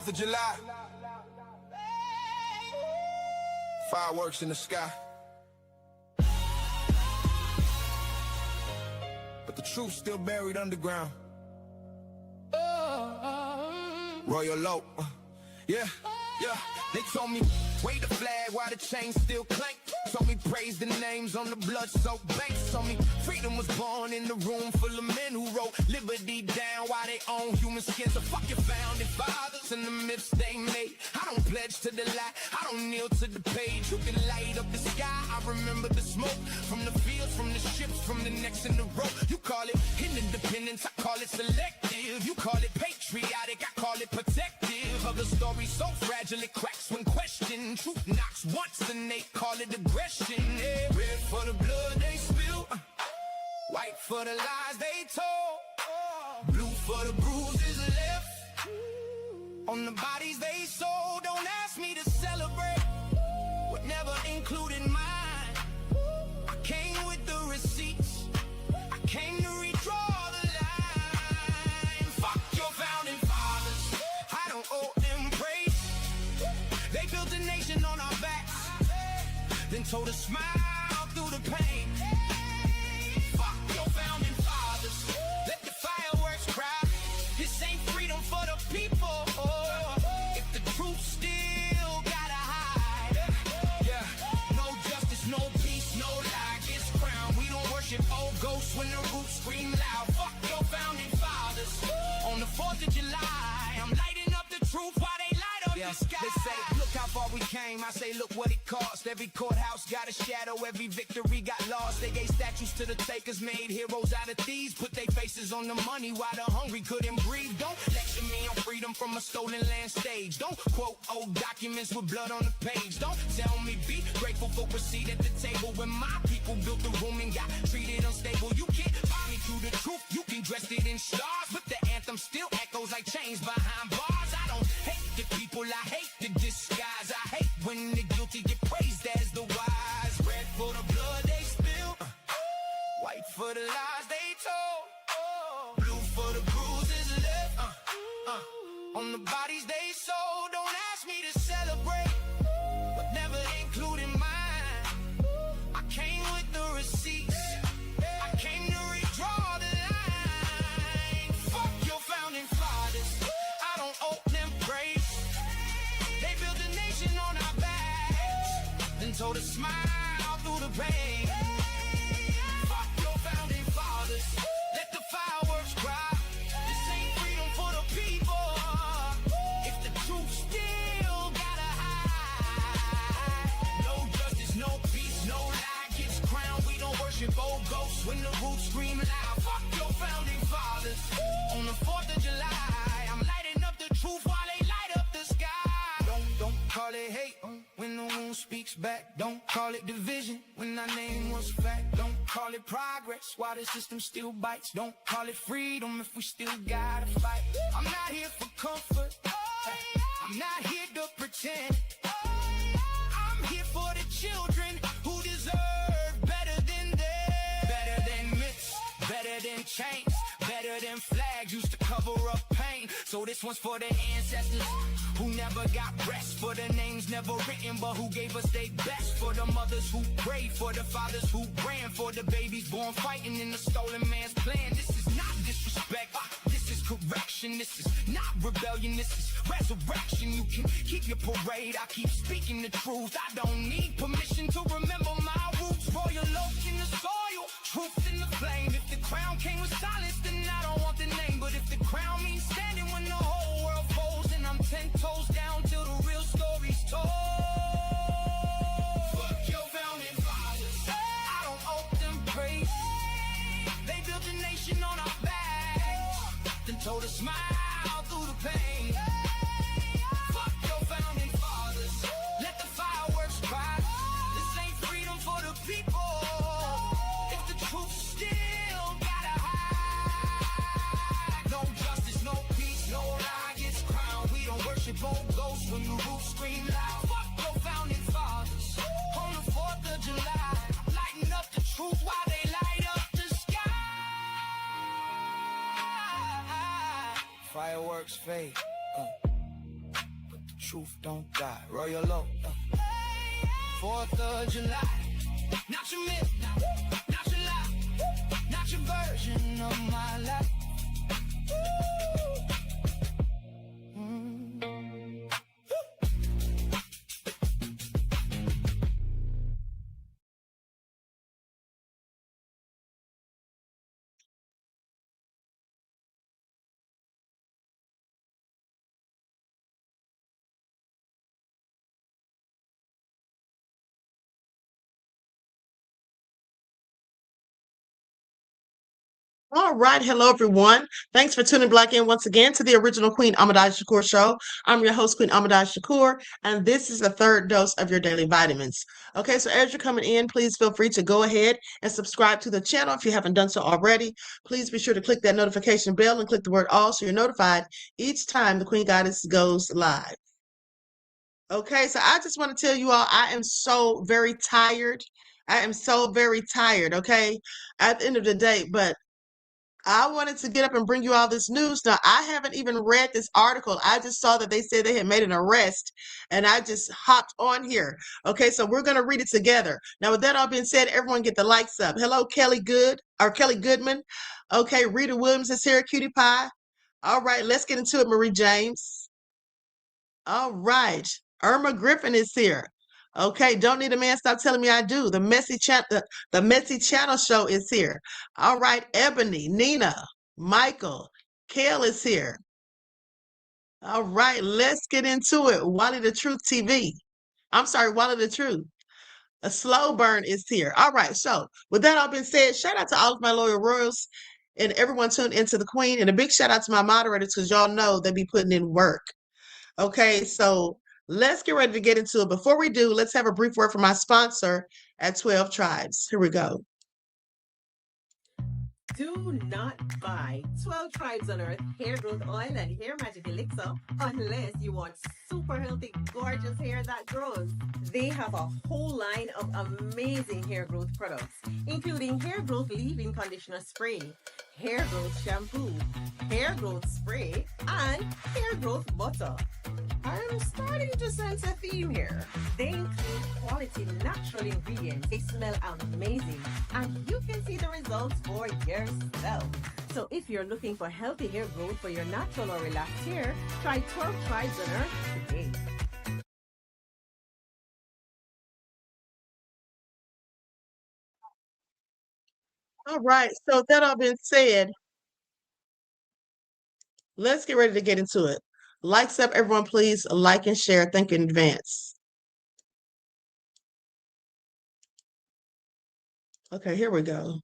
4th of July, fireworks in the sky, but the truth's still buried underground. Royal Oak, yeah. They told me, wave the flag while the chains still clank. Told me praise the names on the blood-soaked banks. Told me freedom was born in the room full of men who wrote liberty down while they own human skins. So fuck your founding fathers and the myths they made. I don't pledge to the lie, I don't kneel to the page. You can light up the sky, I remember the smoke from the fields, from the ships, from the necks in the rope. You call it independence, I call it selective. You call it patriotic, I call it protective. Of the story so fragile it cracks when questioned. Truth knocks once and they call it aggression. Yeah. Red for the blood they spill, white for the lies they told, blue for the bruises left on the bodies they sold. Don't ask me to celebrate what never included mine. I came with the receipts, I came to redraw the line. Fuck your founding fathers, I don't owe them praise. They built a nation on our backs, then told us smile through the pain. Fuck your founding fathers, let the fireworks cry. This ain't freedom for the people. If the truth still gotta hide, yeah. No justice, no peace, no lie gets crowned. We don't worship old ghosts when the roots scream loud. Fuck your founding fathers. On the 4th of July, I'm lighting up the truth while they light up the sky. They say, look how far we came. I say, look what it cost. Every courthouse got a shadow, every victory got lost. They gave statues to the takers, made heroes out of thieves. Put their faces on the money while the hungry couldn't breathe. Don't lecture me on freedom from a stolen land stage. Don't quote old documents with blood on the page. Don't tell me be grateful for a seat at the table when my people built the room and got treated unstable. You can't buy me through the truth, you can dress it in stars, but the anthem still echoes like chains behind bars. I don't hate the people, I hate the disguise. I hate when the guilty get praised as the wise. Red for the blood they spill, white for the lies they told, blue for the bruises left on the bodies they sold. Don't ask me to celebrate what never included mine. I came with the receipts, I came to redraw the line. Fuck your founding fathers, I don't owe them praise. They built a nation on our backs, then told us smile through the pain. Fuck your founding fathers, let the fireworks cry. This ain't freedom for the people. If the truth still gotta hide, no justice, no peace, no lie gets crowned. We don't worship old ghosts when the roots scream loud. Fuck your founding fathers. On the 4th of July, I'm lighting up the truth while they light up the sky. Don't call it hate when the wound speaks back. Don't call it division when our name was fact. Don't call it progress while the system still bites. Don't call it freedom if we still gotta fight. I'm not here for comfort, I'm not here to pretend. I'm here for the children who deserve better than them. Better than myths, better than chains, better than flags used to cover up pain. So this one's for the ancestors who never got rest, for the names never written but who gave us their best, for the mothers who prayed, for the fathers who ran, for the babies born fighting in the stolen man's plan. This is not disrespect, this is correction. This is not rebellion, this is resurrection. You can keep your parade, I keep speaking the truth. I don't need permission to remember my roots. Royal oak in the soil, truth in the flame. If the crown came with silence, then I don't want the name. But if the crown means standing when the whole world falls, and I'm 10 toes down till the real story's told. Fuck your founding fathers, I don't owe them praise. They built a nation on our backs, then told us smile through the pain. Fuck your founding fathers, let the fireworks cry. This ain't freedom for the people. If the truth still gotta hide, no justice, no peace, no lie gets crowned. We don't worship old ghosts when the roots scream loud. Fuck your founding fathers. On the 4th of July, lighting up the truth while they light up the sky. Fireworks fade, truth don't die. Royal low. 4th of July. Not your myth, not your lie, not your version of my life. All right. Hello, everyone. Thanks for tuning back in once again to the original Queen Shakur show. I'm your host, Queen Shakur, and this is the third dose of your daily vitamins. Okay, so as you're coming in, please feel free to go ahead and subscribe to the channel if you haven't done so already. Please be sure to click that notification bell and click the word all so you're notified each time the Queen Goddess goes live. Okay, so I just want to tell you all, I am so very tired. I am so very tired, okay, at the end of the day, but I wanted to get up and bring you all this news. Now, I haven't even read this article. I just saw that they said they had made an arrest, and I just hopped on here. Okay, so we're going to read it together. Now, with that all being said, everyone get the likes up. Hello, Kelly Goodman. Okay, Rita Williams is here, Cutie Pie. All right, let's get into it, Marie James. All right, Irma Griffin is here. Okay, don't need a man. Stop telling me I do. The Messy Channel show is here. All right, Ebony, Nina, Michael, Kale is here. All right, let's get into it. Wally the Truth TV. I'm sorry, Wally the Truth. A slow burn is here. All right, so with that all being said, shout out to all of my loyal royals and everyone tuned into the Queen, and a big shout out to my moderators because y'all know they be putting in work. Okay, so let's get ready to get into it. Before we do, let's have a brief word from my sponsor at 12 Tribes. Here we go. Do not buy 12 Tribes on Earth hair growth oil and hair magic elixir unless you want super healthy, gorgeous hair that grows. They have a whole line of amazing hair growth products, including hair growth leave-in conditioner spray, hair growth shampoo, hair growth spray, and hair growth butter. I'm starting to sense a theme here. They include quality natural ingredients. They smell amazing, and you can see the results for yourself. So if you're looking for healthy hair growth for your natural or relaxed hair, try 12 Tribes on Earth today. All right, so that all being said, let's get ready to get into it. Likes up, everyone, please. Like and share. Thank you in advance. Okay, here we go.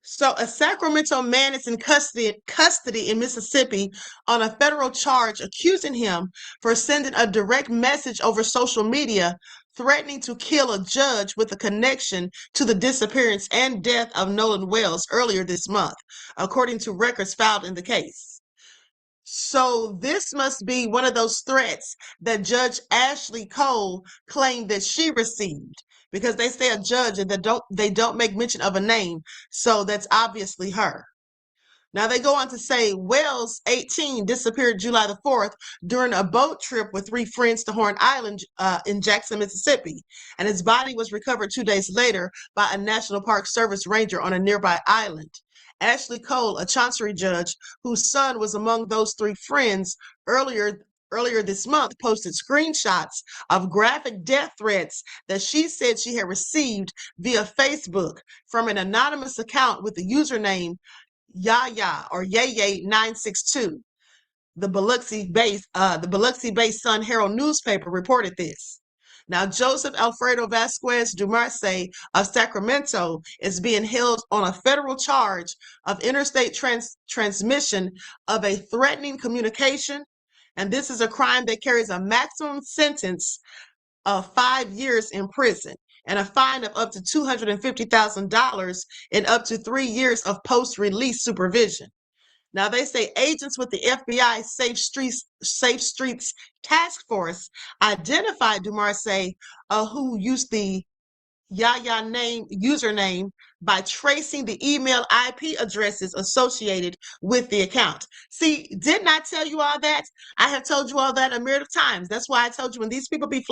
So a Sacramento man is in custody in Mississippi on a federal charge accusing him for sending a direct message over social media threatening to kill a judge with a connection to the disappearance and death of Nolan Wells earlier this month, according to records filed in the case. So this must be one of those threats that Judge Ashley Cole claimed that she received, because they say a judge and they don't make mention of a name, so that's obviously her. Now they go on to say Wells, 18, disappeared July the 4th during a boat trip with 3 friends to Horn Island in Jackson, Mississippi, and his body was recovered 2 days later by a National Park Service ranger on a nearby island. Ashley Cole, a Chancery judge whose son was among those 3 friends, earlier this month posted screenshots of graphic death threats that she said she had received via Facebook from an anonymous account with the username Yaya or Yeye 962. The Biloxi-based Sun Herald newspaper reported this. Now, Joseph Alfredo Vasquez Dumarce of Sacramento is being held on a federal charge of interstate transmission of a threatening communication, and this is a crime that carries a maximum sentence of 5 years in prison and a fine of up to $250,000 and up to 3 years of post-release supervision. Now, they say agents with the FBI Safe Streets Task Force identified Dumarce, who used the Yaya username by tracing the email IP addresses associated with the account. See, didn't I tell you all that? I have told you all that a myriad of times. That's why I told you when these people be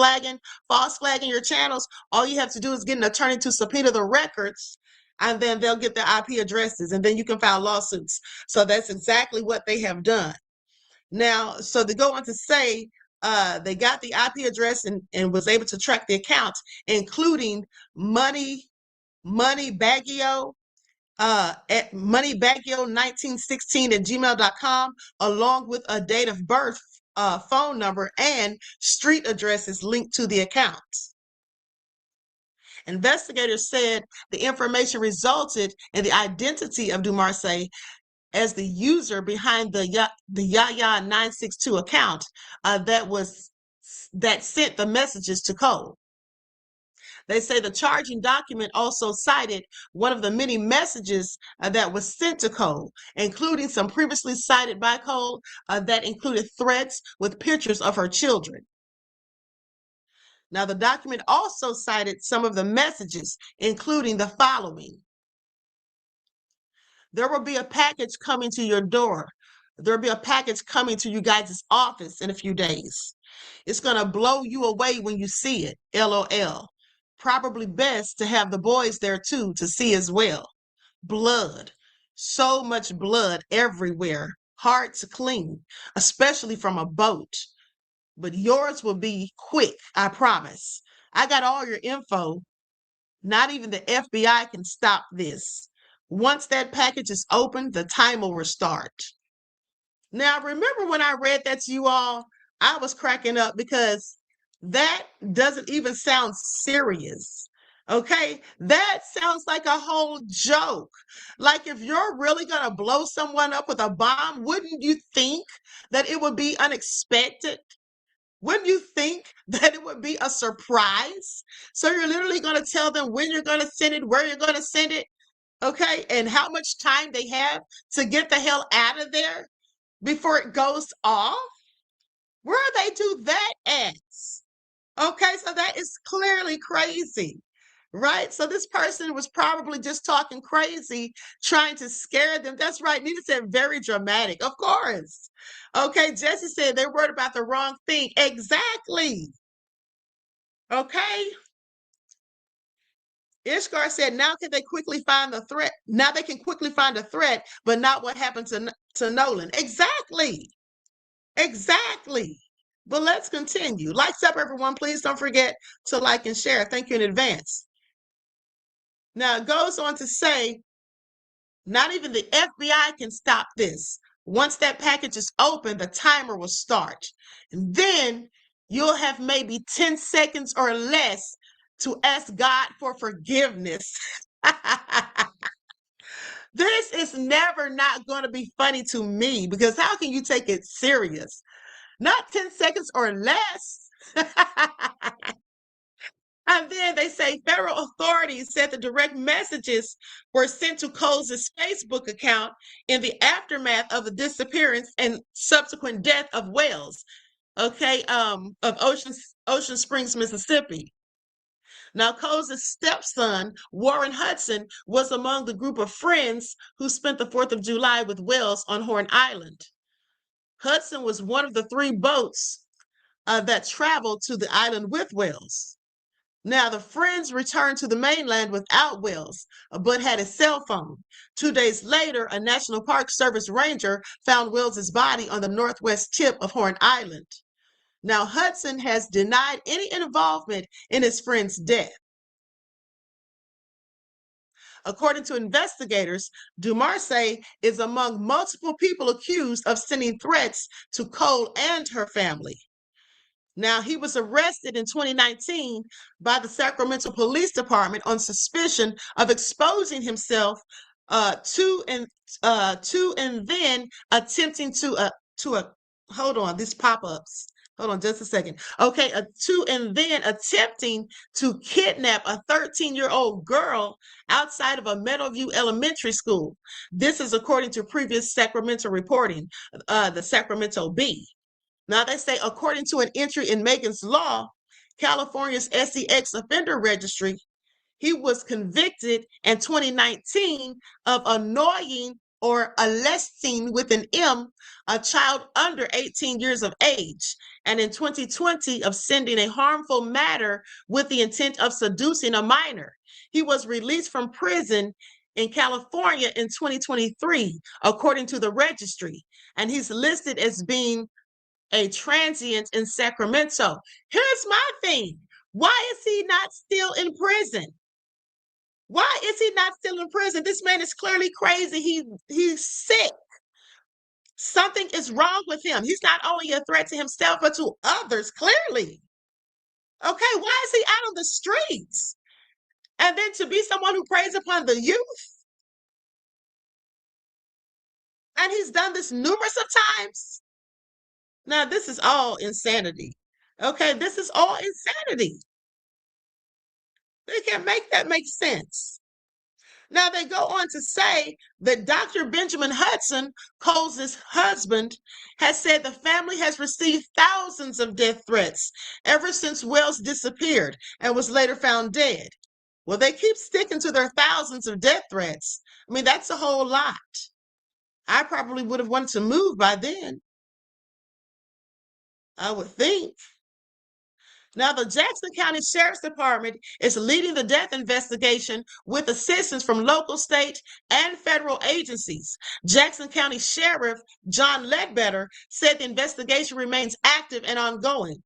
false flagging your channels, all you have to do is get an attorney to subpoena the records, and then they'll get the IP addresses, and then you can file lawsuits. So that's exactly what they have done. Now, so they go on to say they got the IP address and was able to track the account, including Money Baggio at moneybaggio1916 at gmail.com, along with a date of birth, phone number, and street addresses linked to the account. Investigators said the information resulted in the identity of Dumarsais as the user behind the Yaya 962 account that sent the messages to Cole. They say the charging document also cited one of the many messages that was sent to Cole, including some previously cited by Cole that included threats with pictures of her children. Now, the document also cited some of the messages, including the following. There will be a package coming to your door. There will be a package coming to you guys' office in a few days. It's going to blow you away when you see it, LOL. Probably best to have the boys there too to see as well. Blood. So much blood everywhere. Hard to clean, especially from a boat. But yours will be quick, I promise. I got all your info. Not even the FBI can stop this. Once that package is opened, the timer will start. Now, remember when I read that to you all, I was cracking up because that doesn't even sound serious. Okay, that sounds like a whole joke. Like if you're really going to blow someone up with a bomb, wouldn't you think that it would be unexpected? Wouldn't you think that it would be a surprise? So you're literally going to tell them when you're going to send it, where you're going to send it, okay, and how much time they have to get the hell out of there before it goes off? Where do they do that at? Okay, so that is clearly crazy, right? So this person was probably just talking crazy, trying to scare them. That's right. Nina said very dramatic. Of course. Okay, Jesse said they're worried about the wrong thing. Exactly. Okay. Ishkar said, now can they quickly find the threat? Now they can quickly find a threat, but not what happened to Nolan. Exactly. Exactly. But let's continue. Likes up, everyone. Please don't forget to like and share. Thank you in advance. Now it goes on to say, not even the FBI can stop this. Once that package is open, the timer will start. And then you'll have maybe 10 seconds or less to ask God for forgiveness. This is never not going to be funny to me because how can you take it serious? Not 10 seconds or less. And then they say federal authorities said the direct messages were sent to Coles' Facebook account in the aftermath of the disappearance and subsequent death of Wells, okay, of Ocean Springs, Mississippi. Now, Coles' stepson, Warren Hudson, was among the group of friends who spent the 4th of July with Wells on Horn Island. Hudson was one of the 3 boats that traveled to the island with Wells. Now, the friends returned to the mainland without Wells, but had a cell phone. 2 days later, a National Park Service ranger found Wells's body on the northwest tip of Horn Island. Now, Hudson has denied any involvement in his friend's death. According to investigators, Dumarsais is among multiple people accused of sending threats to Cole and her family. Now, he was arrested in 2019 by the Sacramento Police Department on suspicion of exposing himself to and then attempting to hold on, these pop-ups. Hold on just a second. Okay, to and then attempting to kidnap a 13-year-old girl outside of a Meadowview Elementary School. This is according to previous Sacramento reporting, the Sacramento Bee. Now, they say, according to an entry in Megan's Law, California's SEX offender registry, he was convicted in 2019 of annoying or molesting with an M a child under 18 years of age, and in 2020 of sending a harmful matter with the intent of seducing a minor. He was released from prison in California in 2023, according to the registry, and he's listed as being a transient in Sacramento. Here's my thing. Why is he not still in prison? Why is he not still in prison? This man is clearly crazy. He's sick. Something is wrong with him. He's not only a threat to himself, but to others, clearly. Okay, why is he out on the streets? And then to be someone who preys upon the youth. And he's done this numerous of times. Now, this is all insanity. Okay, this is all insanity. They can't make that make sense. Now, they go on to say that Dr. Benjamin Hudson, Cole's husband, has said the family has received thousands of death threats ever since Wells disappeared and was later found dead. Well, they keep sticking to their thousands of death threats. I mean, that's a whole lot. I probably would have wanted to move by then, I would think. Now, the Jackson County Sheriff's Department is leading the death investigation with assistance from local, state, and federal agencies. Jackson County Sheriff John Ledbetter said the investigation remains active and ongoing.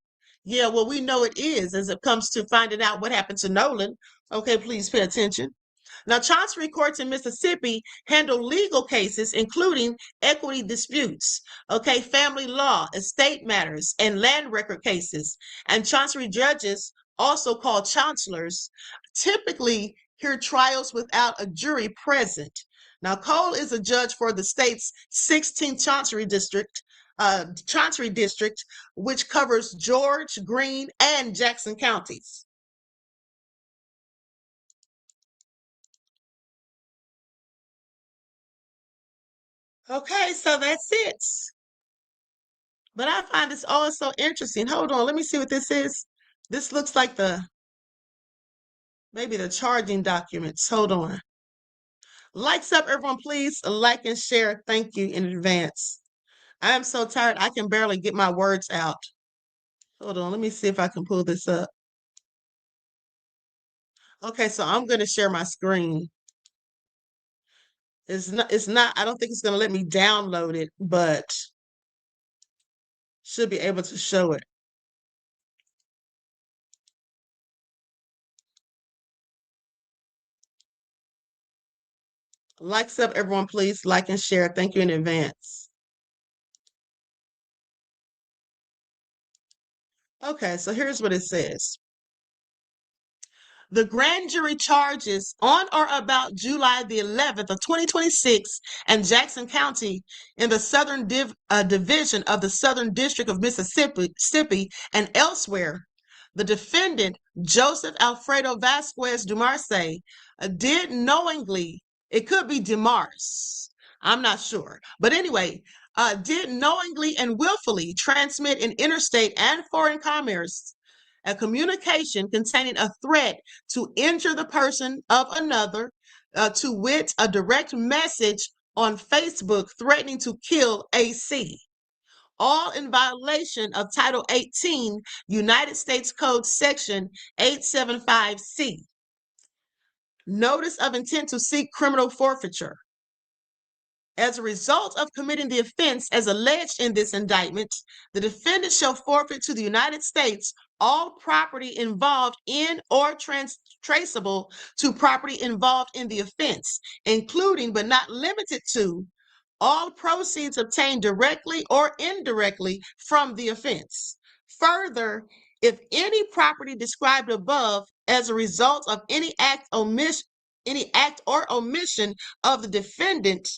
Yeah, well, we know it is as it comes to finding out what happened to Nolan. Okay, please pay attention. Now, Chancery courts in Mississippi handle legal cases, including equity disputes, okay, family law, estate matters, and land record cases. And Chancery judges, also called chancellors, typically hear trials without a jury present. Now, Cole is a judge for the state's 16th Chancery District, which covers George, Greene, and Jackson counties. Okay, so that's it. But I find this all so interesting. Hold on, let me see what this is. This looks like maybe the charging documents. Hold on. Likes up, everyone, please. Like and share. Thank you in advance. I am so tired, I can barely get my words out. Hold on, let me see if I can pull this up. Okay, so I'm going to share my screen. It's not, I don't think it's going to let me download it, but should be able to show it. Likes up, everyone, please. Like and share. Thank you in advance. Okay, so here's what it says. The grand jury charges on or about July the 11th of 2026 in Jackson County in the Southern Division of the Southern District of Mississippi and elsewhere. The defendant, Joseph Alfredo Vasquez Dumarce, did knowingly, it could be Demars, I'm not sure, but anyway, did knowingly and willfully transmit in interstate and foreign commerce a communication containing a threat to injure the person of another, to wit, a direct message on Facebook threatening to kill AC, all in violation of Title 18, United States Code Section 875C. Notice of intent to seek criminal forfeiture. As a result of committing the offense as alleged in this indictment, the defendant shall forfeit to the United States all property involved in or traceable to property involved in the offense, including but not limited to all proceeds obtained directly or indirectly from the offense. Further, if any property described above as a result of any act or omission of the defendant,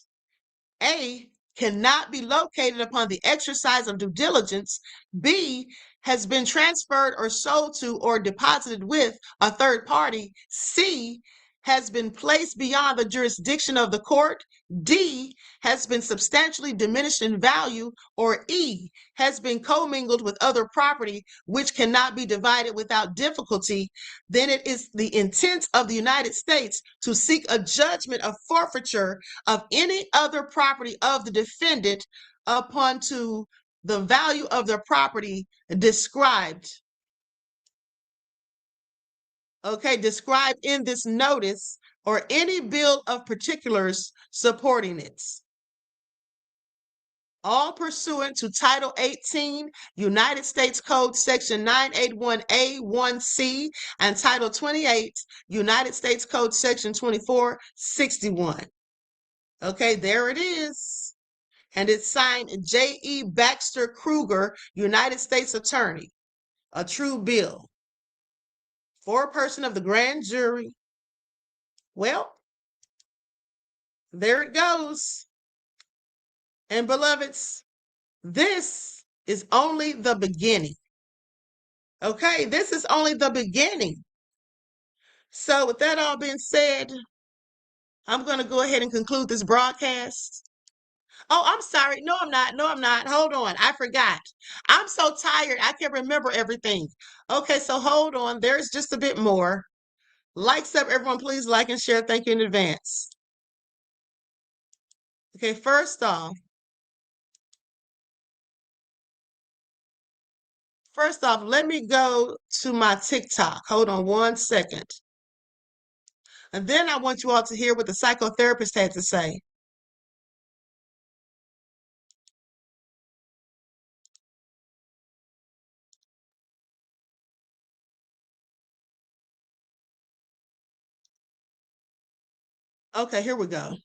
A, cannot be located upon the exercise of due diligence, B, has been transferred or sold to or deposited with a third party, C, has been placed beyond the jurisdiction of the court, D, has been substantially diminished in value, or E, has been commingled with other property which cannot be divided without difficulty, then it is the intent of the United States to seek a judgment of forfeiture of any other property of the defendant upon to the value of their property described. Okay, described in this notice or any bill of particulars supporting it. All pursuant to Title 18, United States Code Section 981A1C, and Title 28, United States Code Section 2461. Okay, there it is. And it's signed J.E. Baxter Kruger, United States Attorney. A true bill. Foreperson of the grand jury. Well, there it goes. And beloveds, this is only the beginning. Okay, this is only the beginning. So with that all being said, I'm going to go ahead and conclude this broadcast. Oh, I'm sorry. No, I'm not. No, I'm not. Hold on. I forgot. I'm so tired. I can't remember everything. Okay, so hold on. There's just a bit more. Likes up, everyone. Please like and share. Thank you in advance. Okay, first off, let me go to my TikTok. Hold on one second. And then I want you all to hear what the psychotherapist had to say. Okay, here we go.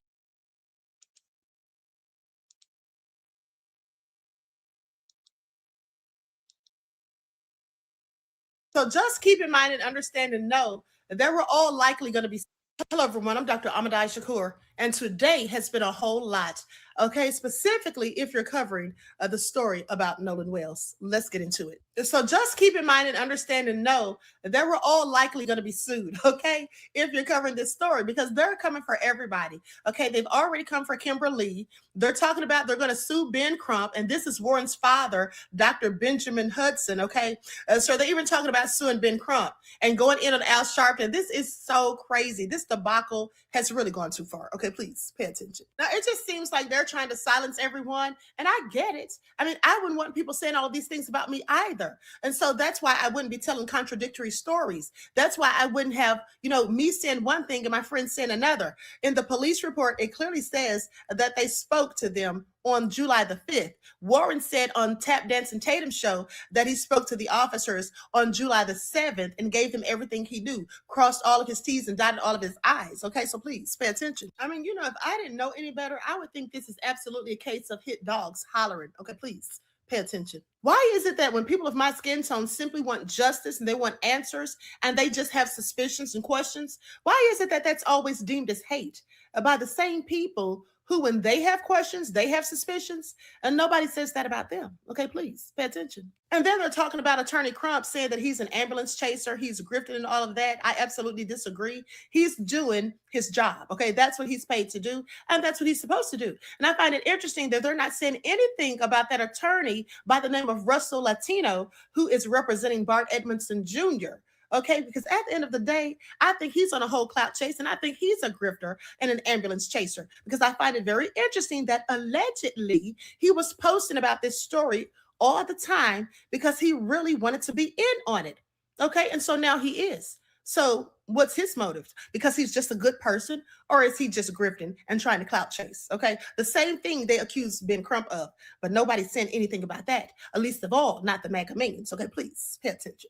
So just keep in mind and understand and know that they were all likely going to be. Hello, everyone. I'm Dr. BREAKIN, and today has been a whole lot. Okay, specifically if you're covering the story about Nolan Wells. Let's get into it. So just keep in mind and understand and know that they were all likely going to be sued, okay, if you're covering this story, because they're coming for everybody. Okay, they've already come for Kimberly. They're talking about they're going to sue Ben Crump, and this is Warren's father, Dr. Benjamin Hudson, okay? So they're even talking about suing Ben Crump and going in on Al Sharpton. This is so crazy. This debacle has really gone too far. Okay, please pay attention. Now, it just seems like they're trying to silence everyone, and I get it. I mean, I wouldn't want people saying all of these things about me either. And so that's why I wouldn't be telling contradictory stories. That's why I wouldn't have, me saying one thing and my friends saying another. In the police report, it clearly says that they spoke to them on July the 5th. Warren said on Tap Dance and Tatum show that he spoke to the officers on July the 7th and gave them everything he knew, crossed all of his T's and dotted all of his I's. Okay, so please pay attention. I mean, if I didn't know any better, I would think this is absolutely a case of hit dogs hollering. Okay, please pay attention. Why is it that when people of my skin tone simply want justice and they want answers and they just have suspicions and questions, why is it that that's always deemed as hate by the same people who, when they have questions, they have suspicions, and nobody says that about them? Okay, please pay attention. And then they're talking about Attorney Crump saying that he's an ambulance chaser, he's grifting and all of that. I absolutely disagree. He's doing his job. Okay, that's what he's paid to do, and that's what he's supposed to do. And I find it interesting that they're not saying anything about that attorney by the name of Russell Latino, who is representing Bart Edmondson Jr. Okay, because at the end of the day, I think he's on a whole clout chase, and I think he's a grifter and an ambulance chaser, because I find it very interesting that allegedly he was posting about this story all the time because he really wanted to be in on it. Okay, and so now he is. So what's his motive? Because he's just a good person, or is he just grifting and trying to clout chase? Okay, the same thing they accused Ben Crump of, but nobody's saying anything about that, at least of all, not the Magamanians. Okay, please pay attention.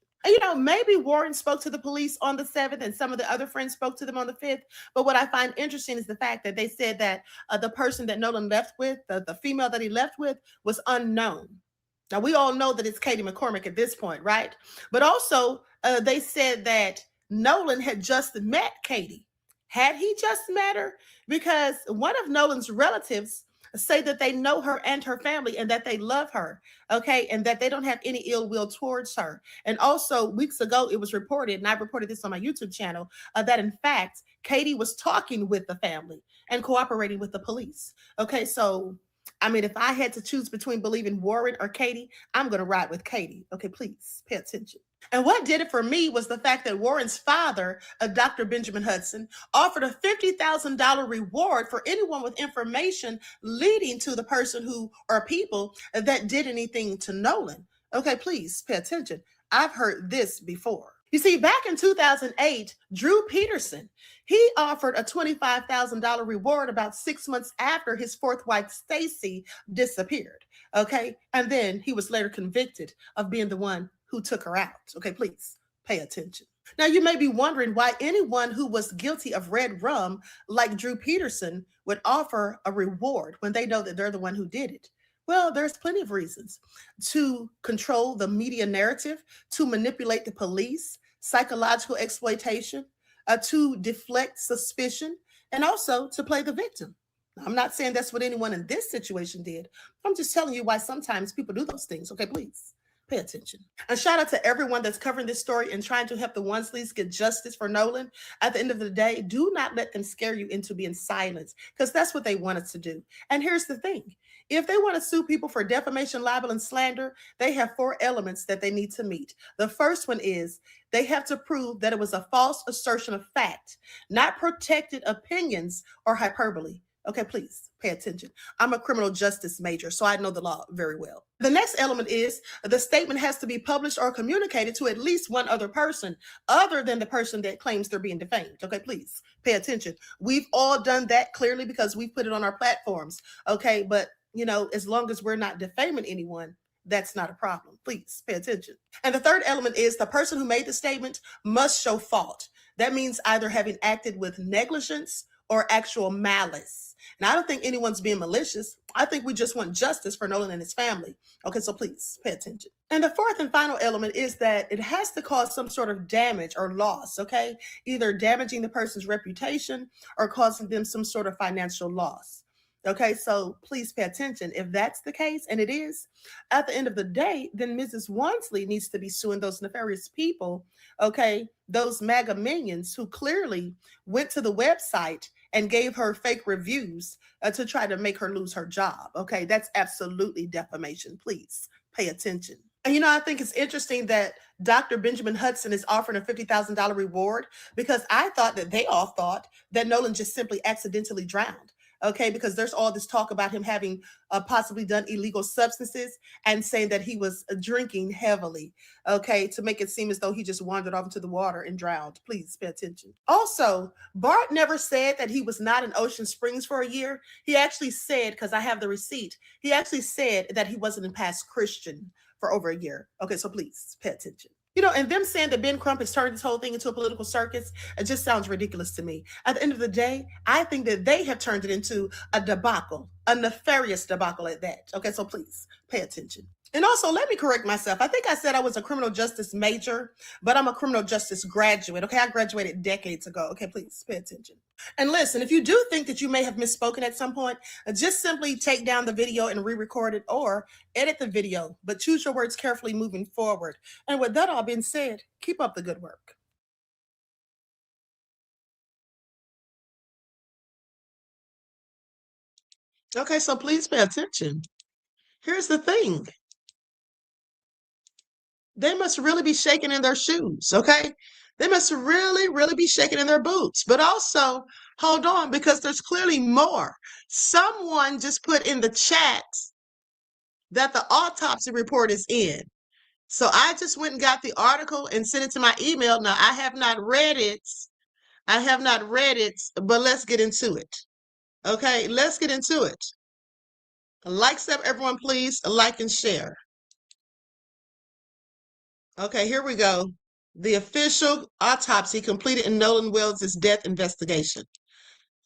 Maybe Warren spoke to the police on the 7th and some of the other friends spoke to them on the 5th. But what I find interesting is the fact that they said that the person that Nolan left with, the female that he left with, was unknown. Now, we all know that it's Katie McCormick at this point, right? But also, they said that Nolan had just met Katie. Had he just met her? Because one of Nolan's relatives say that they know her and her family and that they love her, okay, and that they don't have any ill will towards her. And also, weeks ago, it was reported, and I reported this on my YouTube channel, that in fact, Katie was talking with the family and cooperating with the police. Okay, so I mean, if I had to choose between believing Warren or Katie, I'm going to ride with Katie. Okay, please pay attention. And what did it for me was the fact that Warren's father, Dr. Benjamin Hudson, offered a $50,000 reward for anyone with information leading to the person who or people that did anything to Nolan. Okay, please pay attention. I've heard this before. You see, back in 2008, Drew Peterson, he offered a $25,000 reward about 6 months after his fourth wife, Stacy, disappeared. Okay, and then he was later convicted of being the one who took her out. Okay, please pay attention. Now, you may be wondering why anyone who was guilty of red rum, like Drew Peterson, would offer a reward when they know that they're the one who did it. Well, there's plenty of reasons: to control the media narrative, to manipulate the police, psychological exploitation, to deflect suspicion, and also to play the victim. Now, I'm not saying that's what anyone in this situation did. I'm just telling you why sometimes people do those things. Okay, please pay attention. A shout out to everyone that's covering this story and trying to help the Wonsleys get justice for Nolan. At the end of the day, do not let them scare you into being silenced, because that's what they want us to do. And here's the thing. If they want to sue people for defamation, libel, and slander, they have 4 elements that they need to meet. The first one is they have to prove that it was a false assertion of fact, not protected opinions or hyperbole. Okay, please pay attention. I'm a criminal justice major, so I know the law very well. The next element is the statement has to be published or communicated to at least one other person other than the person that claims they're being defamed. Okay, please pay attention. We've all done that clearly because we've put it on our platforms. Okay, but you know, as long as we're not defaming anyone, that's not a problem. Please pay attention. And the third element is the person who made the statement must show fault. That means either having acted with negligence or actual malice. And I don't think anyone's being malicious. I think we just want justice for Nolan and his family. Okay, so please pay attention. And the fourth and final element is that it has to cause some sort of damage or loss, okay? Either damaging the person's reputation or causing them some sort of financial loss. Okay, so please pay attention. If that's the case, and it is, at the end of the day, then Mrs. Wansley needs to be suing those nefarious people, okay, those MAGA minions who clearly went to the website and gave her fake reviews to try to make her lose her job. Okay, that's absolutely defamation. Please pay attention. And you know, I think it's interesting that Dr. Benjamin Hudson is offering a $50,000 reward, because I thought that they all thought that Nolan just simply accidentally drowned. Okay, because there's all this talk about him having possibly done illegal substances and saying that he was drinking heavily, okay, to make it seem as though he just wandered off into the water and drowned. Please pay attention. Also, Bart never said that he was not in Ocean Springs for a year. He actually said, because I have the receipt, he actually said that he wasn't in Pass Christian for over a year. Okay, so please pay attention. You know, and them saying that Ben Crump has turned this whole thing into a political circus, it just sounds ridiculous to me. At the end of the day, I think that they have turned it into a debacle, a nefarious debacle at that. Okay, so please pay attention. And also, let me correct myself. I think I said I was a criminal justice major, but I'm a criminal justice graduate. Okay, I graduated decades ago. Okay, please pay attention. And listen, if you do think that you may have misspoken at some point, just simply take down the video and re-record it, or edit the video, but choose your words carefully moving forward. And with that all being said, keep up the good work. Okay, so please pay attention. Here's the thing. They must really be shaking in their shoes, okay? They must really, really be shaking in their boots. But also, hold on, because there's clearly more. Someone just put in the chat that the autopsy report is in. So I just went and got the article and sent it to my email. Now, I have not read it. I have not read it, but let's get into it. Okay, let's get into it. Like, sub, everyone, please, like and share. Okay, here we go. The official autopsy completed in Nolan Wells' death investigation.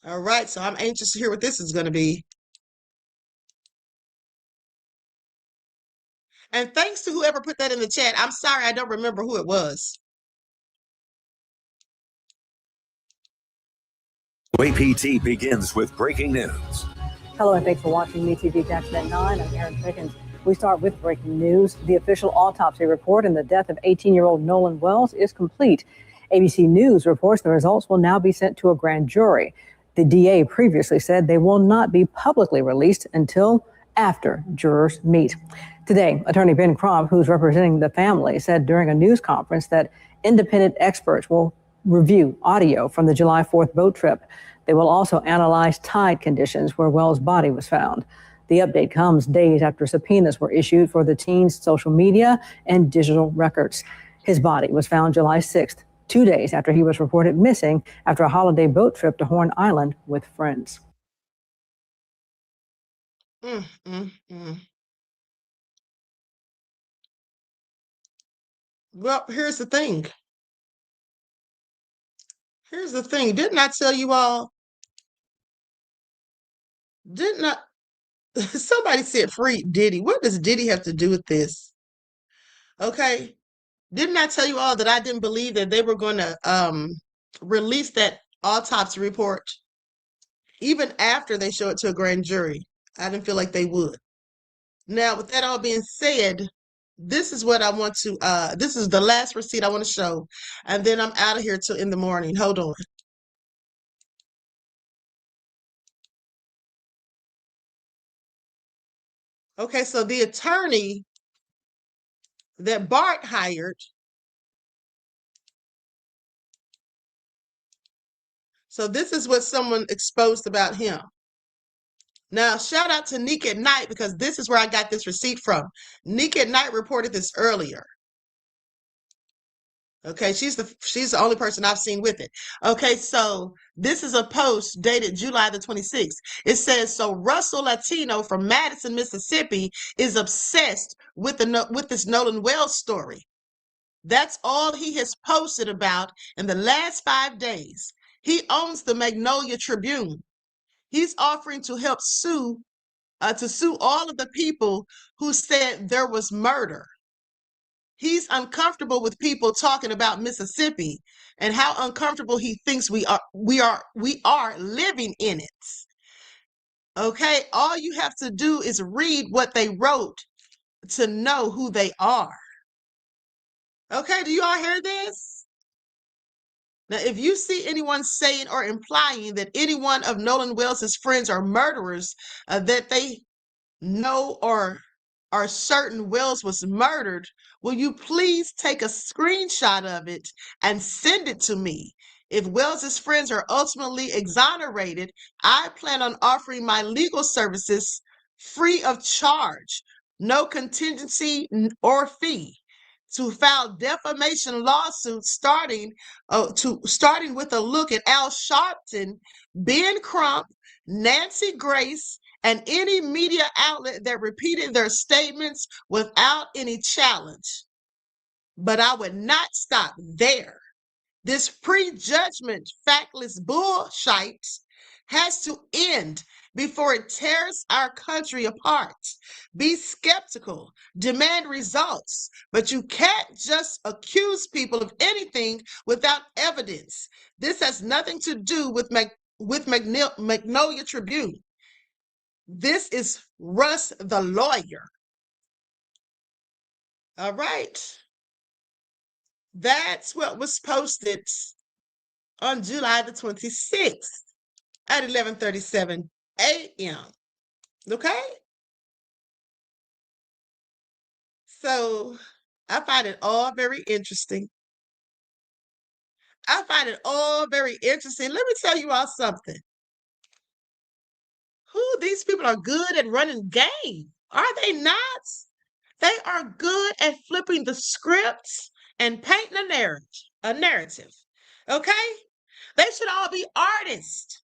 All right, so I'm anxious to hear what this is going to be. And thanks to whoever put that in the chat. I'm sorry, I don't remember who it was. APT begins with breaking news. Hello, and thanks for watching Me TV Jackson at 9. I'm Aaron Pickens. We start with breaking news. The official autopsy report in the death of 18-year-old Nolan Wells is complete. ABC News reports the results will now be sent to a grand jury. The DA previously said they will not be publicly released until after jurors meet. Today, attorney Ben Crump, who's representing the family, said during a news conference that independent experts will review audio from the July 4th boat trip. They will also analyze tide conditions where Wells' body was found. The update comes days after subpoenas were issued for the teen's social media and digital records. His body was found July 6th, 2 days after he was reported missing after a holiday boat trip to Horn Island with friends. Well, here's the thing. Here's the thing. Didn't I tell you all? Didn't I? Somebody said free Diddy. What does Diddy have to do with this? Okay. Didn't I tell you all that I didn't believe that they were going to release that autopsy report even after they show it to a grand jury? I didn't feel like they would. Now, with that all being said, this is what I want to this is the last receipt I want to show, and then I'm out of here till in the morning. Hold on. Okay, so the attorney that Bart hired, so this is what someone exposed about him. Now, shout out to Nick at Night, because this is where I got this receipt from. Nick at Night reported this earlier. Okay, she's the only person I've seen with it. Okay, so this is a post dated July the 26th. It says, so Russell Latino from Madison, Mississippi is obsessed with this Nolan Wells story. That's all he has posted about in the last 5 days. He owns the Magnolia Tribune. He's offering to help sue all of the people who said there was murder. He's uncomfortable with people talking about Mississippi and how uncomfortable he thinks we are living in it. Okay, all you have to do is read what they wrote to know who they are. Okay, do you all hear this? Now, if you see anyone saying or implying that any one of Nolan Wells' friends are murderers, that they know or are certain Wells was murdered, will you please take a screenshot of it and send it to me? If Wells' friends are ultimately exonerated, I plan on offering my legal services free of charge, no contingency or fee, to file defamation lawsuits starting with a look at Al Sharpton, Ben Crump, Nancy Grace, and any media outlet that repeated their statements without any challenge. But I would not stop there. This prejudgment, factless bullshit has to end before it tears our country apart. Be skeptical, demand results, but you can't just accuse people of anything without evidence. This has nothing to do with Magnolia Tribune. This is Russ the lawyer. All right. That's what was posted on July the 26th at 11:37 a.m. Okay? So I find it all very interesting. I find it all very interesting. Let me tell you all something. These people are good at running game. Are they not? They are good at flipping the scripts and painting a narrative. Okay? They should all be artists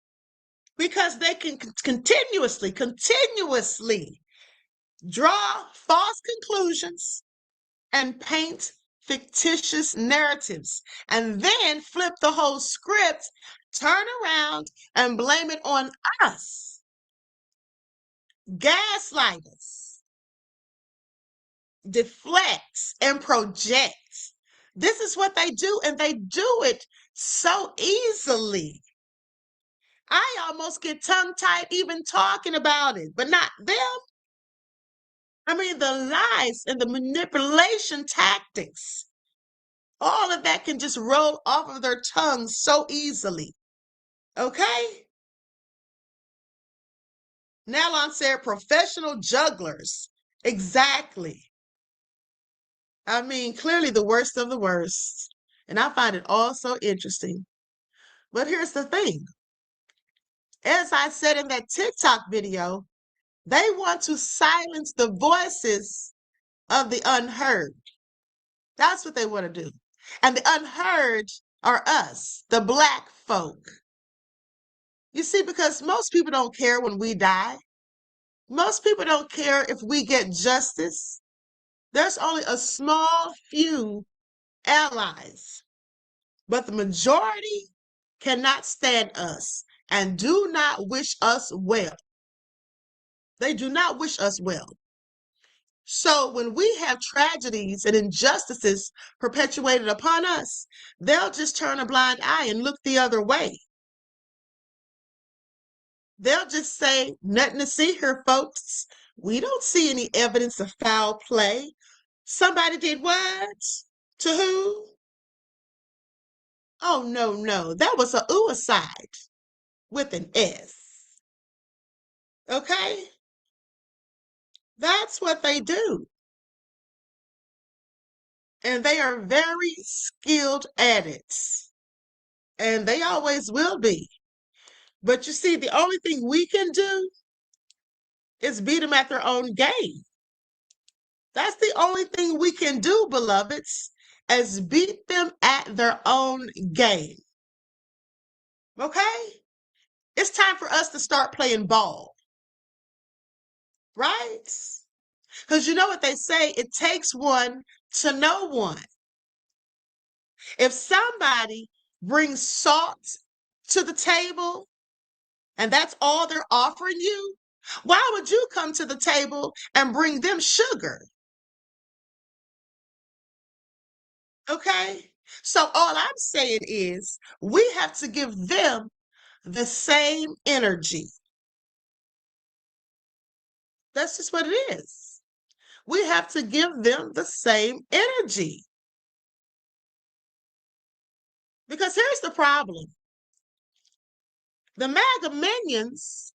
because they can continuously draw false conclusions and paint fictitious narratives and then flip the whole script, turn around and blame it on us. Gaslight us, deflect, and project. This is what they do, and they do it so easily. I almost get tongue-tied even talking about it, but not them. I mean, the lies and the manipulation tactics, all of that can just roll off of their tongues so easily. Okay? Nolan said professional jugglers. Exactly. I mean, clearly the worst of the worst. And I find it all so interesting. But here's the thing. As I said in that TikTok video, they want to silence the voices of the unheard. That's what they want to do. And the unheard are us, the Black folk. You see, because most people don't care when we die. Most people don't care if we get justice. There's only a small few allies, but the majority cannot stand us and do not wish us well. They do not wish us well. So when we have tragedies and injustices perpetuated upon us, they'll just turn a blind eye and look the other way. They'll just say, nothing to see here, folks. We don't see any evidence of foul play. Somebody did what? To who? Oh, no. That was a suicide with an S. Okay? That's what they do. And they are very skilled at it. And they always will be. But you see, the only thing we can do is beat them at their own game. That's the only thing we can do, beloveds, is beat them at their own game. Okay? It's time for us to start playing ball. Right? Because you know what they say, it takes one to know one. If somebody brings salt to the table and that's all they're offering you, why would you come to the table and bring them sugar? Okay? So all I'm saying is we have to give them the same energy. That's just what it is. We have to give them the same energy. Because here's the problem. The MAGA minions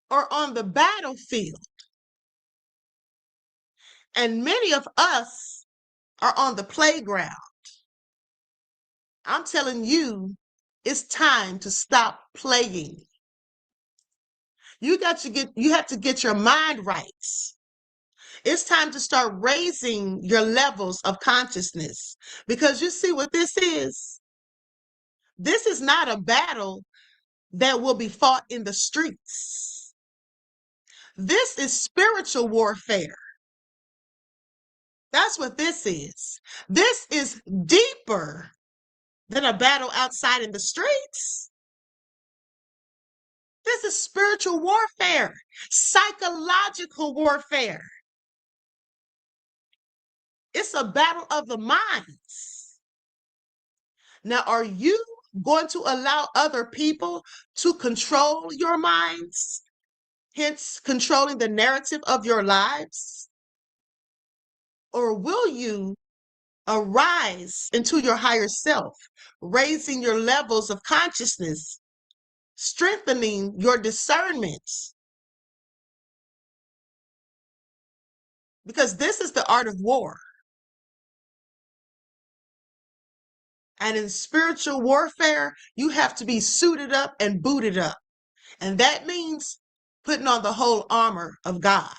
are on the battlefield. And many of us are on the playground. I'm telling you, it's time to stop playing. You have to get your mind right. It's time to start raising your levels of consciousness. Because you see what this is? This is not a battle that will be fought in the streets. This is spiritual warfare. That's what this is. This is deeper than a battle outside in the streets. This is spiritual warfare, psychological warfare. It's a battle of the minds. Now, are you going to allow other people to control your minds, hence controlling the narrative of your lives? Or will you arise into your higher self, raising your levels of consciousness, strengthening your discernment? Because this is the art of war. And in spiritual warfare, you have to be suited up and booted up. And that means putting on the whole armor of God.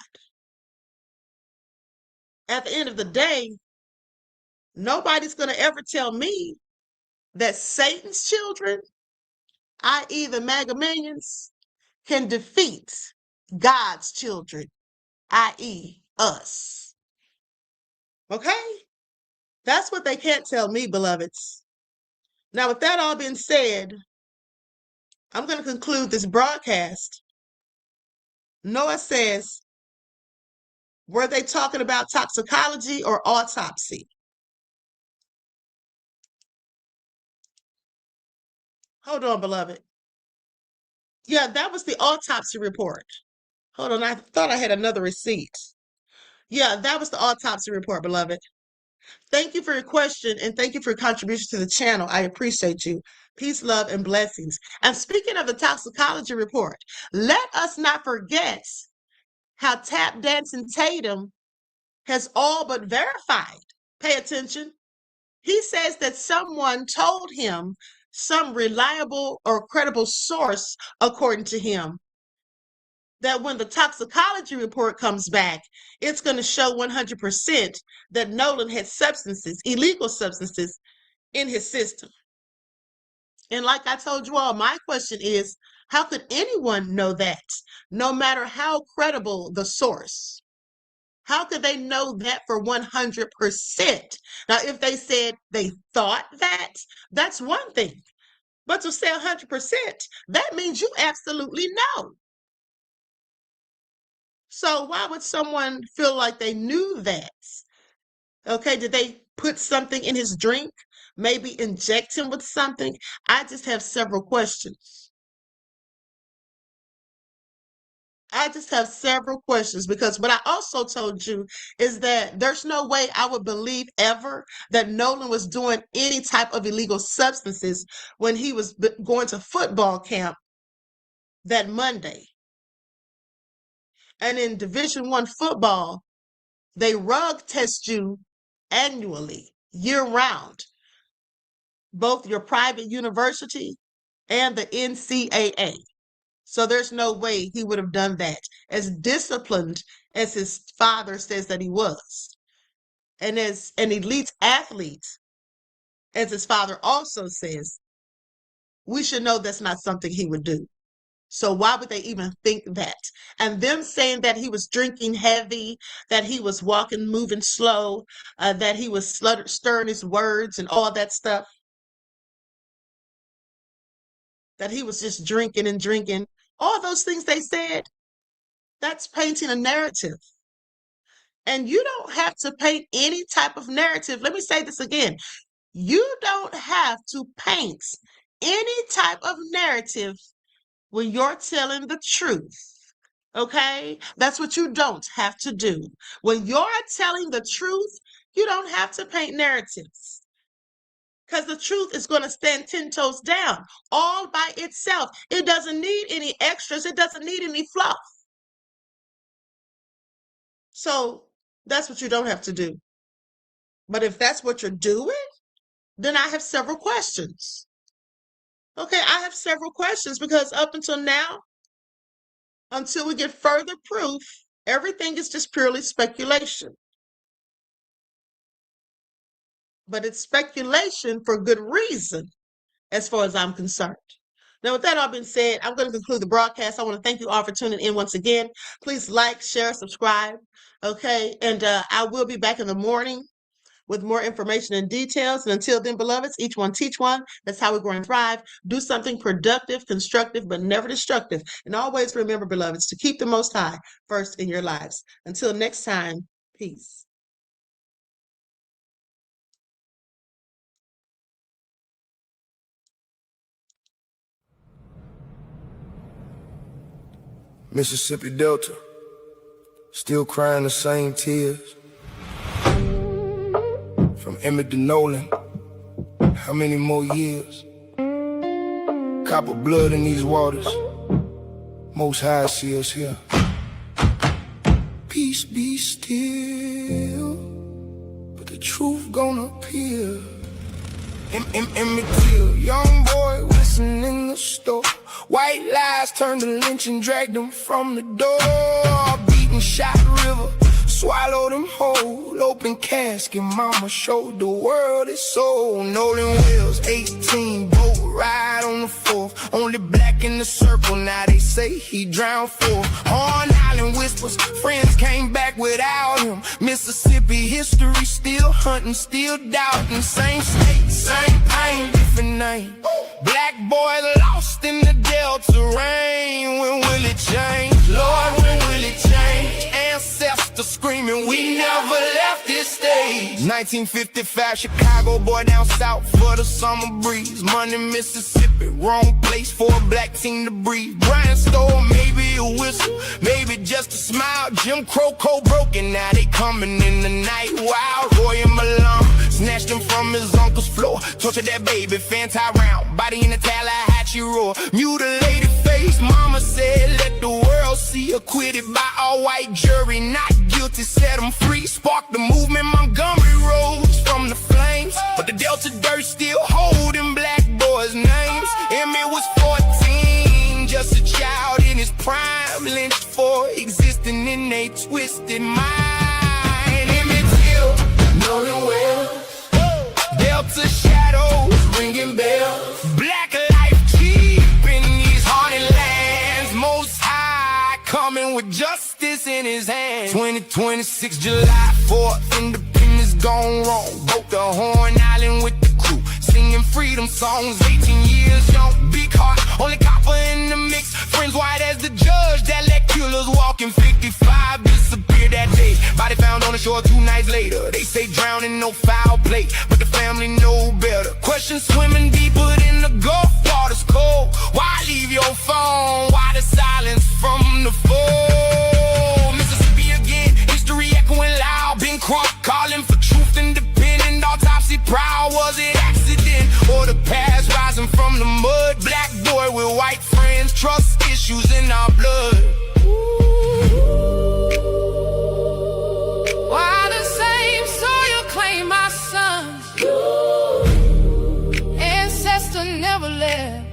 At the end of the day, nobody's going to ever tell me that Satan's children, i.e. the MAGA minions, can defeat God's children, i.e. us. Okay? That's what they can't tell me, beloveds. Now, with that all being said, I'm going to conclude this broadcast. Noah says, were they talking about toxicology or autopsy? Hold on, beloved. Yeah, that was the autopsy report. Hold on, I thought I had another receipt. Yeah, that was the autopsy report, beloved. Thank you for your question and thank you for your contribution to the channel. I appreciate you. Peace, love, and blessings. And speaking of the toxicology report, let us not forget how Tap Dancing Tatum has all but verified. Pay attention. He says that someone told him, some reliable or credible source, according to him, that when the toxicology report comes back, it's going to show 100% that Nolan had substances, illegal substances, in his system. And like I told you all, my question is, how could anyone know that, no matter how credible the source? How could they know that for 100%? Now, if they said they thought that, that's one thing. But to say 100%, that means you absolutely know. So why would someone feel like they knew that? Okay, did they put something in his drink? Maybe inject him with something? I just have several questions. Because what I also told you is that there's no way I would believe ever that Nolan was doing any type of illegal substances when he was going to football camp that Monday. And in Division I football, they rug test you annually, year round, both your private university and the NCAA. So there's no way he would have done that, as disciplined as his father says that he was. And as an elite athlete, as his father also says, we should know that's not something he would do. So why would they even think that? And them saying that he was drinking heavy, that he was walking, moving slow, that he was slurring his words and all that stuff, that he was just drinking and drinking, all those things they said, that's painting a narrative. And you don't have to paint any type of narrative. Let me say this again. You don't have to paint any type of narrative when you're telling the truth. Okay? That's what you don't have to do. When you're telling the truth, you don't have to paint narratives. Because the truth is going to stand 10 toes down all by itself. It doesn't need any extras. It doesn't need any fluff. So that's what you don't have to do. But if that's what you're doing, then I have several questions. Okay, I have several questions because up until now, until we get further proof, everything is just purely speculation. But it's speculation for good reason, as far as I'm concerned. Now, with that all being said, I'm going to conclude the broadcast. I want to thank you all for tuning in once again. Please like, share, subscribe, okay? And I will be back in the morning with more information and details. And until then, beloveds, each one teach one. That's how we grow and thrive. Do something productive, constructive, but never destructive. And always remember, beloveds, to keep the Most High first in your lives. Until next time, peace. Mississippi Delta, still crying the same tears. From Emmett to Nolan, how many more years? Copper blood in these waters, Most High see us here. Peace be still, but the truth gonna appear. Emmett Till, young boy whistling in the store. White lies turned to lynch and dragged him from the door. Beaten, shot river, swallowed him whole. Open casket, mama showed the world his soul. Nolan Wells, 18, boat ride on the 4th. Only black in the circle, now they say he drowned 4. Horn Island whispers, friends came back without him. Mississippi history, still hunting, still doubting. Same state, same pain, different name. Black boy lost in the Delta rain. When will it change? Lord, when will it change? ancestors screaming, we never left this stage. 1955, Chicago boy down south for the summer breeze. Money, Mississippi, wrong place for a black team to breathe. Brian Store, maybe a whistle, maybe just a smile. Jim Crow code broken, now they coming in the night. Wild Roy and Malone snatched him from his uncle's floor. Tortured that baby, fanti round, body in a Tallahatchie roar. Mutilated face, mama said, let the world see. Acquitted by all white jury, not guilty, set him free. Sparked the movement, Montgomery rose from the flames. But the Delta dirt still holding black boys' names. Emmett was 14, just a child in his prime, lynched for existing in a twisted mind. Emmett Till, Nolan well, Delta shadows ringing bells. Black life cheap in these haunted lands. Most High coming with justice in his hands. 2026 July 4th, independence gone wrong. Broke the Horn Island with the crew, singing freedom songs. 18 years young, big heart, only copper in the mix. Friends white as the judge that let killers walk in. 55 disappeared that day, body found on the shore 2 nights later. They say drowning, no foul play, but the family know better. Questions swimming deeper than the Gulf water's cold. Why leave your phone? Why the silence from the foe? Mississippi again, history echoing loud. Ben Crump calling for truth, independent, autopsy proud. Was it accident or the past rising from the mud? Black boy with white friends, trust issues in our blood. Why the same soil claim my sons? Ancestor never left.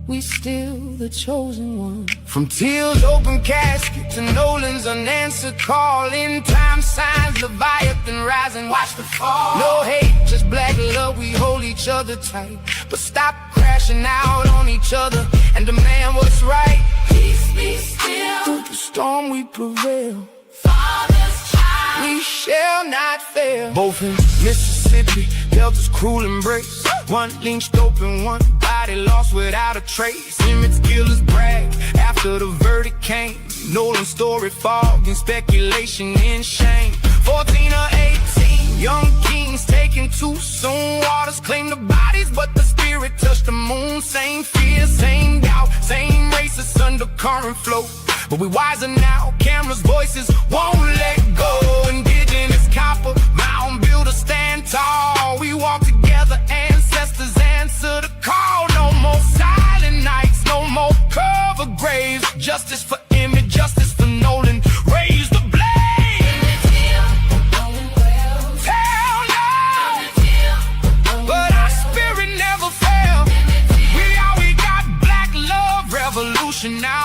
We still the chosen one. From Till's open casket to Nolan's unanswered call. In time signs, Leviathan rising, watch the fall. No hate, just black love, we hold each other tight. But stop crashing out on each other and demand what's right. Peace be still. Through the storm we prevail, Father's child. we shall not fail. Both in Mississippi, Delta's cruel embrace. One lynched open, one body lost without a trace. Emmett's killers brag after the verdict came. Nolan's story fogged in speculation and shame. 14 or 18, young kings taken too soon. Waters claim the bodies, but the spirit touched the moon. Same fear, same doubt, same racist undercurrent flow. But we wiser now, cameras, voices won't let go. Indigenous copper, mountain builder stand tall. We walk together, ancestors answer the call. No more silent nights, no more cover graves. Justice for Emmett, justice for Nolan. Raise the blade. Tell no, but our spirit never failed. We got black love revolution now.